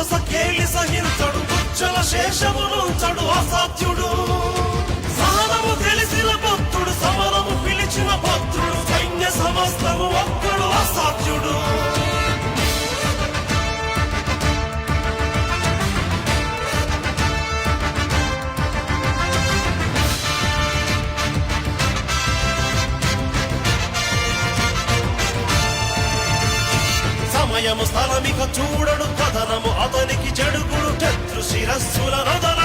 రాక్షస కేలి సహించడు దుచ్చల శేషమును చడు అసాధ్యుడు సహనము తెలిసిన భక్తుడు సమరము పిలిచిన భక్తుడు సైన్య సమస్తము ఒక్కడు అసాధ్యుడు సమయము స్థలమిక చూడడు కథనము అతనికి చెడుగుడు శత్రు శిరస్సుల నదల